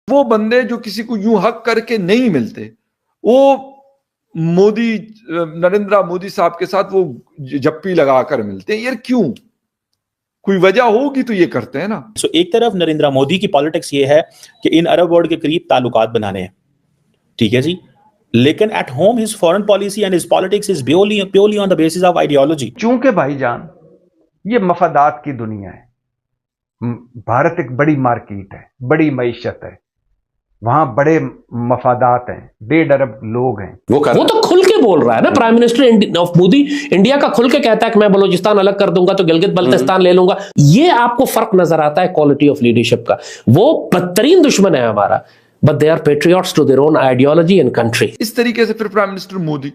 वो बंदे जो किसी को यूं हक करके नहीं मिलते, वो मोदी, नरेंद्र मोदी साहब के साथ वो जप्पी लगाकर मिलते हैं। यार क्यों? कोई वजह होगी तो ये करते हैं ना। एक तरफ नरेंद्र मोदी की पॉलिटिक्स ये है कि इन अरब वर्ल्ड के करीब ताल्लुकात बनाने हैं, ठीक है जी, लेकिन at home his foreign policy and his politics is purely on the basis of ideology. चूंकि भाईजान ये मफादात की दुनिया है, भारत एक बड़ी मार्केट है, बड़ी मईशत है, वहां बड़े मफादात हैं, 1.5 अरब लोग हैं। वो तो खुल के बोल रहा है ना, prime minister of Modi India का खुल के कहता है कि मैं बलूचिस्तान अलग कर दूंगा तो गिलगित बल्तिस्तान ले लूंगा। ये आपको फर्क नजर आता है क्वालिटी ऑफ लीडरशिप का। वो बदतरीन दुश्मन है हमारा, but they are patriots to their own ideology and country. इस तरीके से फिर प्राइम मिनिस्टर मोदी,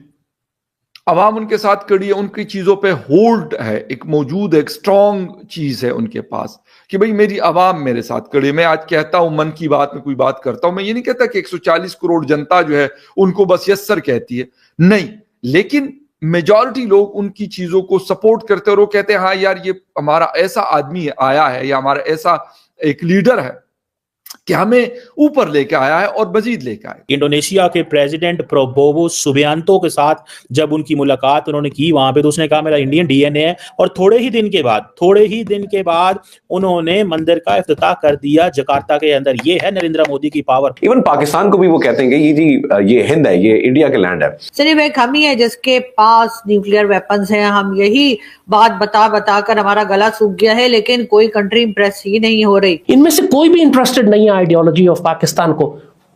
अवाम उनके साथ खड़ी है, उनकी चीजों पे होल्ड है, एक मौजूद है, एक स्ट्रॉन्ग चीज है उनके पास कि भाई मेरी अवाम मेरे साथ खड़ी है। मैं आज कहता हूं, मन की बात में कोई बात करता हूं, मैं ये नहीं कहता कि 140 करोड़ जनता जो है उनको बस यस सर कहती है, नहीं, लेकिन मेजॉरिटी लोग उनकी चीजों को सपोर्ट करते हैं और वो कहते हैं हाँ यार ये हमारा ऐसा आदमी आया है या हमारा ऐसा एक लीडर है कि हमें ऊपर लेके आया है और मजीद लेके आया। इंडोनेशिया के प्रेसिडेंट प्रोबोवो सुबियांतो के साथ जब उनकी मुलाकात उन्होंने की वहां पे, तो उसने कहा मेरा इंडियन डीएनए है, और थोड़े ही दिन के बाद उन्होंने मंदिर का इफ्तिताह कर दिया जकार्ता के अंदर। ये है नरेंद्र मोदी की पावर। इवन पाकिस्तान को भी वो कहते हैं कि ये जी ये हिंद है, ये इंडिया के लैंड है। सिर्फ एक हम ही है जिसके पास न्यूक्लियर वेपन्स हैं। हम यही बात बता कर हमारा गला सूख गया है, लेकिन कोई कंट्री इंप्रेस ही नहीं हो रही। इनमें से कोई भी इंटरेस्टेड नहीं है आइडियोलॉजी ऑफ पाकिस्तान को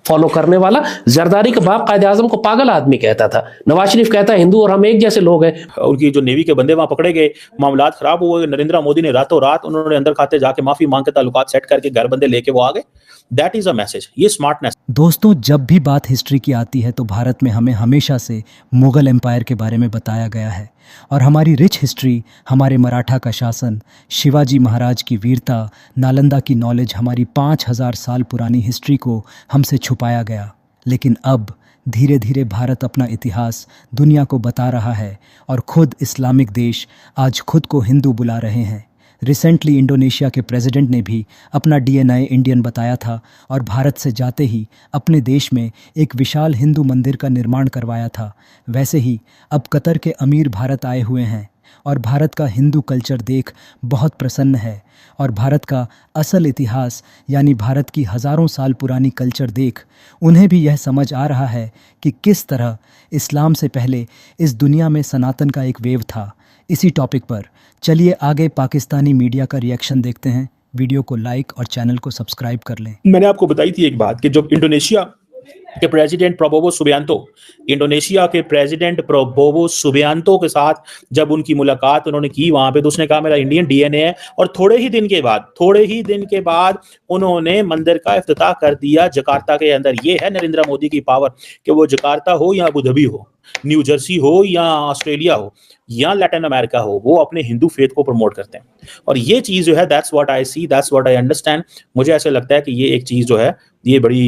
फॉलो करने वाला। जरदारी का बाप कायदे आजम को पागल आदमी कहता था, नवाज शरीफ कहता है हिंदू और हम एक जैसे लोग हैं। उनकी जो नेवी के बंदे वहां पकड़े गए, मामलात खराब हुए, नरेंद्र मोदी ने रातों रात उन्होंने अंदर खाते जाके माफी मांग के ताल्लुकात सेट करके घर बंदे लेके वो आ गए। दैट इज अ मैसेज, ये स्मार्टनेस। दोस्तों, जब भी बात हिस्ट्री की आती है तो भारत में हमें हमेशा से मुगल एम्पायर के बारे में बताया गया है, और हमारी रिच हिस्ट्री, हमारे मराठा का शासन, शिवाजी महाराज की वीरता, नालंदा की नॉलेज, हमारी 5000 साल पुरानी हिस्ट्री को हमसे छुपाया गया। लेकिन अब धीरे धीरे भारत अपना इतिहास दुनिया को बता रहा है, और खुद इस्लामिक देश आज खुद को हिंदू बुला रहे हैं। रिसेंटली इंडोनेशिया के प्रेसिडेंट ने भी अपना डीएनए इंडियन बताया था, और भारत से जाते ही अपने देश में एक विशाल हिंदू मंदिर का निर्माण करवाया था। वैसे ही अब कतर के अमीर भारत आए हुए हैं, और भारत का हिंदू कल्चर देख बहुत प्रसन्न है, और भारत का असल इतिहास यानी भारत की हज़ारों साल पुरानी कल्चर देख उन्हें भी यह समझ आ रहा है कि किस तरह इस्लाम से पहले इस दुनिया में सनातन का एक वेव था। इसी टॉपिक पर चलिए आगे पाकिस्तानी मीडिया का रिएक्शन देखते हैं। वीडियो को लाइक और चैनल को सब्सक्राइब कर लें। मैंने आपको बताई थी एक बात कि जब इंडोनेशिया के प्रेसिडेंट प्रोबोवो सुबियांतो के साथ जब उनकी मुलाकात उन्होंने की वहां पे, तो उसने कहा मेरा इंडियन डीएनए है, और थोड़े ही दिन के बाद उन्होंने मंदिर का इफ्तिताह कर दिया जकार्ता के अंदर। ये है नरेंद्र मोदी की पावर कि वो जकार्ता हो या अबू धाबी हो, न्यू जर्सी हो या ऑस्ट्रेलिया हो या लैटिन अमेरिका हो, वो अपने हिंदू फेथ को प्रमोट करते हैं। और ये चीज जो है, that's what I see, that's what I understand. मुझे ऐसे लगता है कि ये एक चीज जो है, ये बड़ी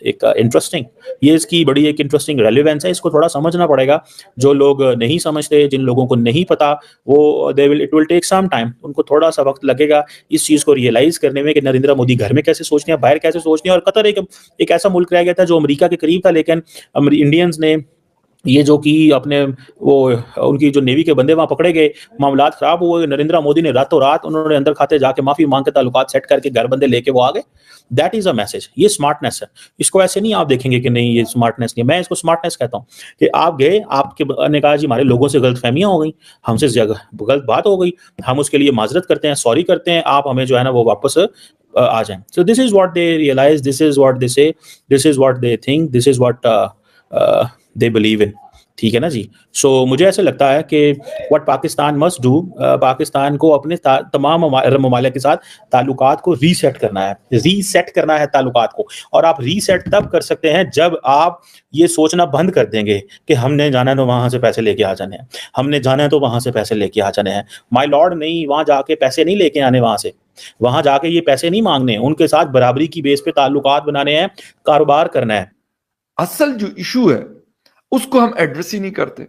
एक इंटरेस्टिंग, ये इसकी बड़ी एक इंटरेस्टिंग रेलेवेंस है। इसको थोड़ा समझना पड़ेगा। जो लोग नहीं समझते, जिन लोगों को नहीं पता, वो it will take some time, उनको थोड़ा सा वक्त लगेगा इस चीज को रियलाइज करने में कि नरेंद्र मोदी घर में कैसे सोचते हैं, बाहर कैसे सोचते हैं। और कतर एक ऐसा मुल्क रह गया था जो अमेरिका के करीब था, लेकिन इंडियंस ने ये जो कि अपने वो उनकी जो नेवी के बंदे वहां पकड़े गए, मामलात खराब हुए, नरेंद्र मोदी ने रातों रात उन्होंने अंदर खाते जाके माफी मांग के ताल्लुकात सेट करके घर बंदे लेके वो आ गए। दैट इज अ मैसेज, ये स्मार्टनेस है। इसको ऐसे नहीं आप देखेंगे कि नहीं ये स्मार्टनेस नहीं, मैं इसको स्मार्टनेस कहता हूँ कि आप गए, आपके ने कहा जी हमारे लोगों से गलतफहमियां हो गई, हमसे गलत बात हो गई, हम उसके लिए माजरत करते हैं, सॉरी करते हैं, आप हमें जो है ना वो वापस आ जाएं। So this is what they realize, this is what they say, this is what they think, this is what they believe in. ठीक है ना जी। सो मुझे ऐसा लगता है कि what Pakistan must do, Pakistan को अपने तमाम ममालिक के साथ ताल्लुकात को रीसेट करना है ताल्लुकात को। और आप रीसेट तब कर सकते हैं जब आप ये सोचना बंद कर देंगे कि हमने जाना है तो वहां से पैसे लेके आ जाने हैं, हमने जाना है तो वहां से पैसे लेके आ जाने हैं। माय लॉर्ड, नहीं, वहां जाके पैसे नहीं लेके आने, वहां जाके ये पैसे नहीं मांगने, उनके साथ बराबरी की बेस पे ताल्लुकात बनाने हैं, कारोबार करना है। असल जो इशू है उसको हम एड्रेस ही नहीं करते।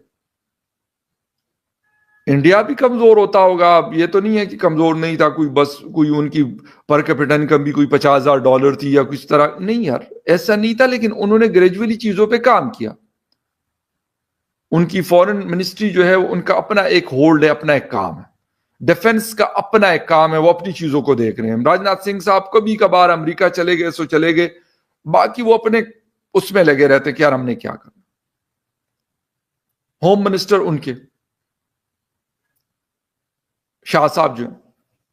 इंडिया भी कमजोर होता होगा, ये तो नहीं है कि कमजोर नहीं था, कोई बस कोई उनकी पर कैपिटा इनकम भी कोई $50,000 थी या कुछ तरह, नहीं यार ऐसा नहीं था, लेकिन उन्होंने ग्रेजुअली चीजों पे काम किया। उनकी फॉरेन मिनिस्ट्री जो है उनका अपना एक होल्ड है, अपना एक काम है, डिफेंस का अपना एक काम है, वो अपनी चीजों को देख रहे हैं। राजनाथ सिंह साहब कभी कभार अमेरिका चले गए सो चले गए, बाकी वो अपने उसमें लगे रहते कि यार हमने क्या करना। होम मिनिस्टर उनके शाह साहब जो है,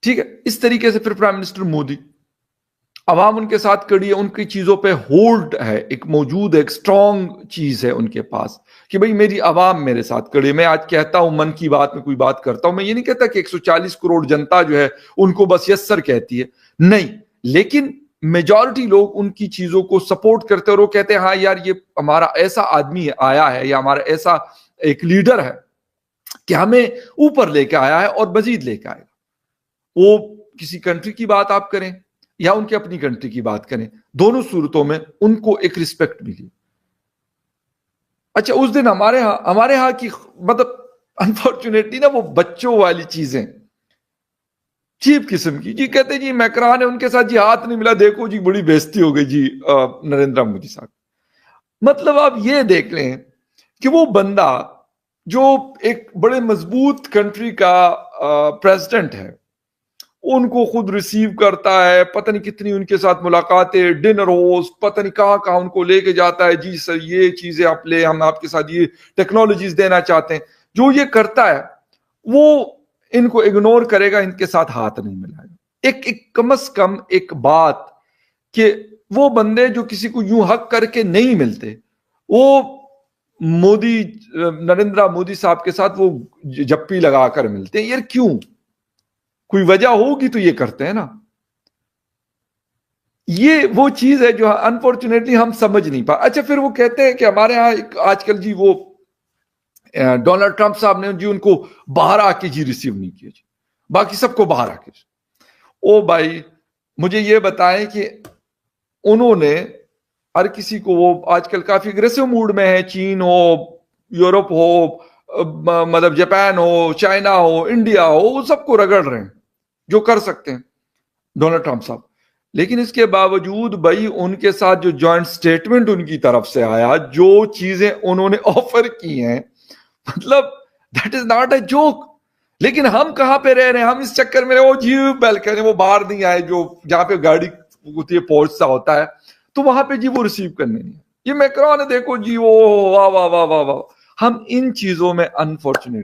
ठीक है, इस तरीके से। फिर प्राइम मिनिस्टर मोदी, अवाम उनके साथ खड़ी है, उनकी चीजों पे होल्ड है, एक मौजूद है, एक स्ट्रॉन्ग चीज है उनके पास कि भाई मेरी अवाम मेरे साथ खड़ी है। मैं आज कहता हूं मन की बात में कोई बात करता हूं, मैं ये नहीं कहता कि 140 करोड़ जनता जो है उनको बस यस सर कहती है, नहीं, लेकिन मेजॉरिटी लोग उनकी चीजों को सपोर्ट करते हैं और वो कहते हैं हाँ यार ये हमारा ऐसा आदमी आया है या हमारा ऐसा एक लीडर है कि हमें ऊपर लेके आया है और मजीद लेके आएगा। वो किसी कंट्री की बात आप करें या उनके अपनी कंट्री की बात करें, दोनों सूरतों में उनको एक रिस्पेक्ट मिली। अच्छा, उस दिन हमारे यहां की मतलब अनफॉर्चुनेटली ना वो बच्चों वाली चीजें चीप किस्म की, जी कहते जी मैक्रान है उनके साथ जी हाथ नहीं मिला, देखो जी बड़ी बेइज्जती हो गई जी नरेंद्र मोदी साहब। मतलब आप ये देख लें कि वो बंदा जो एक बड़े मजबूत कंट्री का प्रेसिडेंट है, उनको खुद रिसीव करता है, पता नहीं कितनी उनके साथ मुलाकातें, डिनर होस्ट, पता नहीं कहां उनको लेके जाता है, जी सर ये चीजें आप ले, हम आपके साथ ये टेक्नोलॉजीज देना चाहते हैं। जो ये करता है वो इनको इग्नोर करेगा, इनके साथ हाथ नहीं मिलाएगा। एक कम से कम एक बात कि वो बंदे जो किसी को यूं हक करके नहीं मिलते, वो नरेंद्र मोदी साहब के साथ वो जप्पी लगाकर मिलते हैं। यार क्यों? कोई वजह होगी तो ये करते हैं ना। ये वो चीज है जो अनफॉर्चुनेटली हम समझ नहीं पा। अच्छा, फिर वो कहते हैं कि हमारे यहां आजकल जी वो डोनाल्ड ट्रंप साहब ने जी उनको बाहर आके जी रिसीव नहीं किया जी, बाकी सबको बाहर आके। ओ भाई मुझे ये बताएं कि उन्होंने हर किसी को, वो आजकल काफी अग्रेसिव मूड में है, चीन हो, यूरोप हो, मतलब जापान हो, चाइना हो, इंडिया हो, वो सबको रगड़ रहे हैं जो कर सकते हैं डोनाल्ड ट्रंप साहब। लेकिन इसके बावजूद भाई उनके साथ जो जॉइंट स्टेटमेंट उनकी तरफ से आया, जो चीजें उन्होंने ऑफर की हैं, मतलब that is not a joke. लेकिन हम कहां पे रह रहे हैं, हम इस चक्कर में वो जी बैल्कनी वो बाहर नहीं आए, जो जहां पे गाड़ी होती है पहुंचता होता है, तो वहां पे जी वो रिसीव करने नहीं। ये मैक्रोन है, देखो जी वो वाह वाह वाह वाह वाह। हम इन चीजों में अनफॉर्चुनेटली